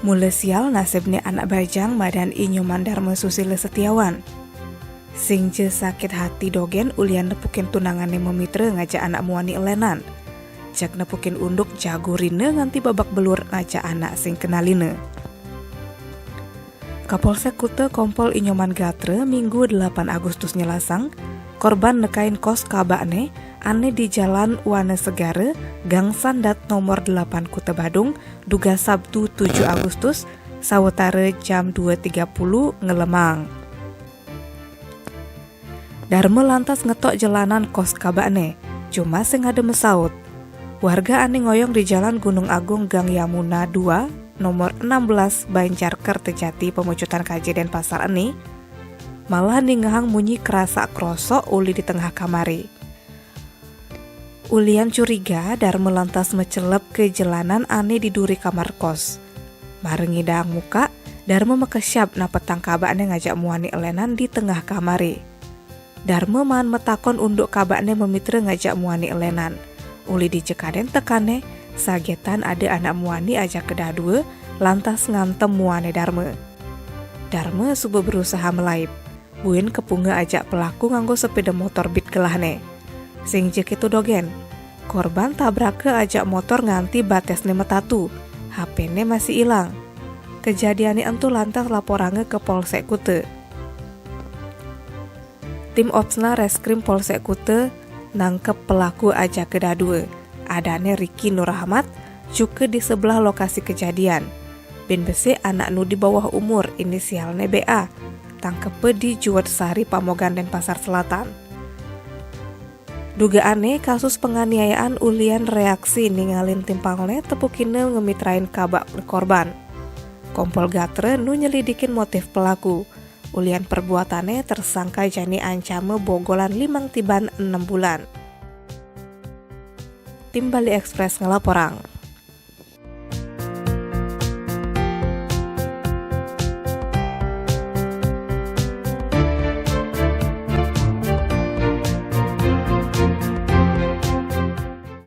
Mule sial nasibnya anak bajang madan Inyoman Darma Susilo Setiawan. Sing je sakit hati dogen ulian nepukin tunangannya memitre ngajak anak muani elenan. Jak nepukin unduk jagurine nganti babak belur ngajak anak sing kenaline. Kapolsek Kute Kompol Inyoman Gatre Minggu 8 Agustus nyelasang, korban nekain kos kabakne ane di Jalan Wana Segara, Gang Sandat nomor 8 Kute Badung, duga Sabtu 7 Agustus, sawetara jam 2.30 ngelemang. Darma lantas ngetok jalanan kos kabakne, cuma sing ada mesaut. Warga ane ngoyong di Jalan Gunung Agung Gang Yamuna 2, nomor 16 Banjar Kertejati Pemucutan Kaji dan Pasar ini, malah ningahang munyi kerasa krosok uli di tengah kamari. Ulian curiga Darma lantas mecelep ke jalanan ane di duri kamar kos. Marengi daang muka, Darma mekesyap na petang kabakne ngajak muani elenan di tengah kamari. Darma man metakon unduk kabakne memitre ngajak muani elenan. Uli dicekaden tekane, sagetan ada anak muani ajak kedadua, lantas ngantem muane Darma. Darma subuh berusaha melaip. Buin kepunga ajak pelaku nganggo sepeda motor bit gelahne. Sing jek itu dogen, korban tabrak ke ajak motor nganti batesne metatu, HP-ne masih hilang. Kejadiannya entu lantas laporange ke Polsek Kute. Tim Opsna Reskrim Polsek Kute nangkep pelaku ajak kedadua, adane Riki Nurrahmat, juga di sebelah lokasi kejadian. Ben besi anak nu di bawah umur, inisialnya BA, tangkep di Juwet Sari Pamogan dan Pasar Selatan. Dugaane kasus penganiayaan ulian reaksi ningalin timpalne tepukine ngemitrain kabak korban. Kompol Gatre nu nyelidikin motif pelaku. Ulian perbuatannya tersangka jani ancame bogolan 5 tiban 6 bulan. Tim Bali Express ngelaporang.